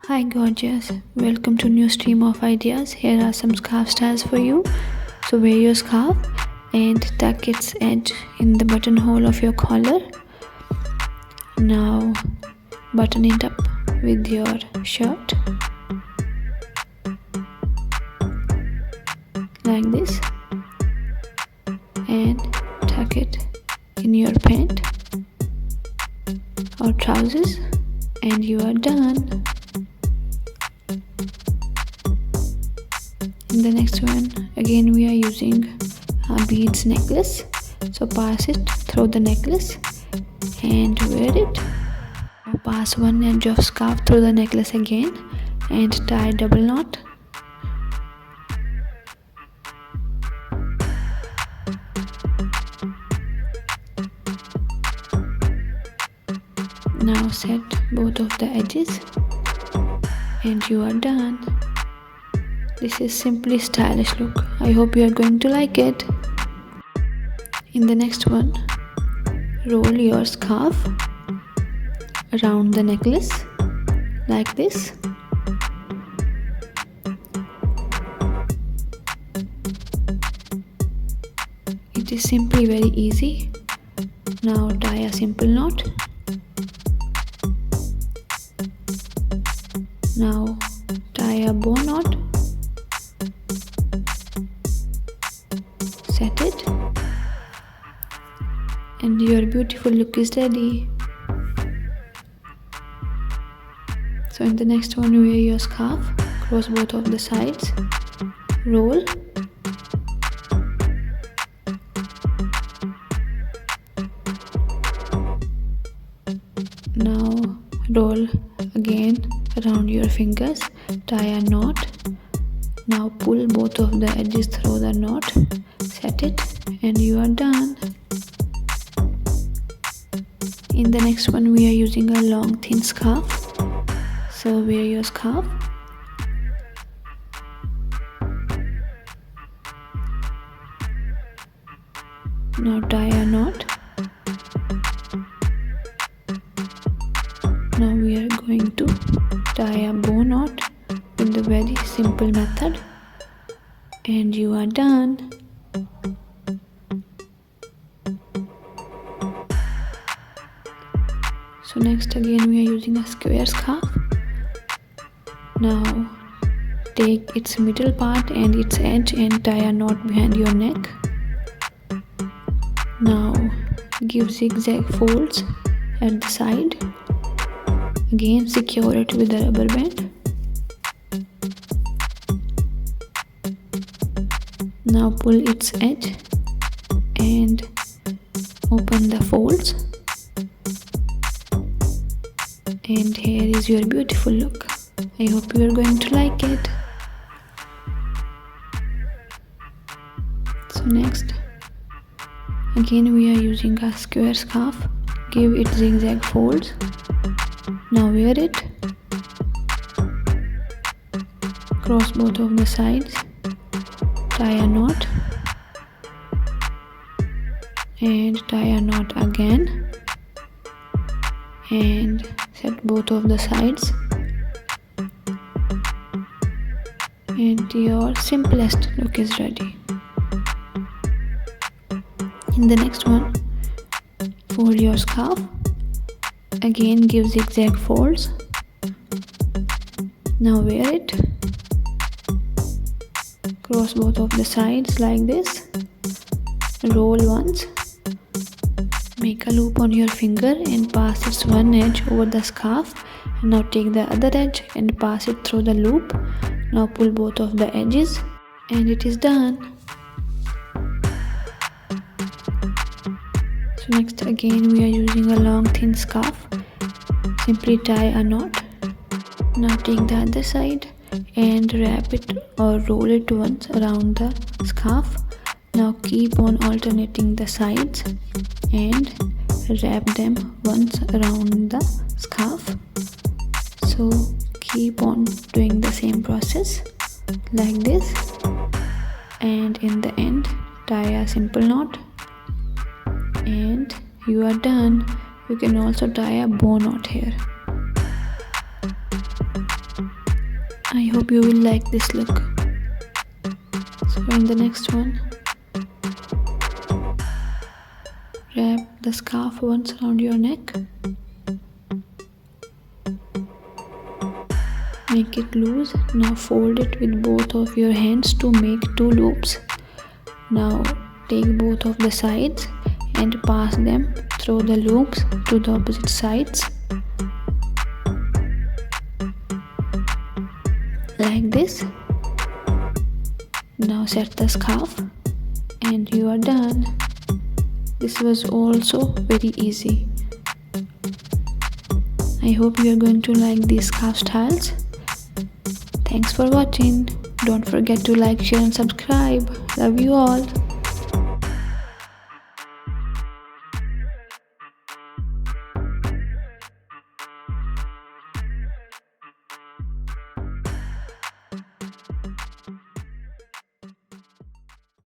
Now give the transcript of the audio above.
Hi gorgeous, welcome to new stream of ideas. Here are some scarf styles for you. So wear your scarf and tuck its edge in the buttonhole of your collar. Now button it up with your shirt like this and tuck it in your pant or trousers and you are done. In the next one, again we are using a beads necklace. So pass it through the necklace and wear it. Pass one edge of scarf through the necklace again and tie a double knot. Now set both of the edges and you are done. This is simply stylish look. I hope you are going to like it. In the next one, roll your scarf around the necklace like this. It is simply very easy. Now tie a simple knot. Now tie a bow knot. Set it and your beautiful look is ready. So in the next one, wear your scarf, cross both of the sides, roll, now roll again around your fingers, tie a knot. Now pull both of the edges through the knot, set it and you are done. In the next one, we are using a long thin scarf. So wear your scarf. Now tie a knot. Now we are going to tie a bow knot in the very simple method and you are done. So next again we are using a square scarf. Now take its middle part and its edge and tie a knot behind your neck. Now give zigzag folds at the side. Again secure it with a rubber band. Now pull its edge and open the folds. And here is your beautiful look. I hope you are going to like it. So next, again we are using a square scarf. Give it zigzag folds. Now wear it. Cross both of the sides. Tie a knot. And tie a knot again. And set both of the sides. And your simplest look is ready. In the next one, fold your scarf. Again give zigzag folds. Now wear it. Cross both of the sides like this. Roll once. Make a loop on your finger and pass its one edge over the scarf. Now take the other edge and pass it through the loop. Now pull both of the edges and it is done. So next again we are using a long thin scarf. Simply tie a knot. Now take the other side and wrap it or roll it once around the scarf. Now keep on alternating the sides and wrap them once around the scarf. So keep on doing the same process like this, and in the end tie a simple knot and you are done. You can also tie a bow knot here. hope you will like this look. So in the next one, wrap the scarf once around your neck. Make it loose. Now fold it with both of your hands to make 2 loops. Now take both of the sides and pass them through the loops to the opposite sides. Like this. Now set the scarf and you are done. This was also very easy. I hope you are going to like these scarf styles. Thanks for watching. Don't forget to like, share and subscribe. Love you all.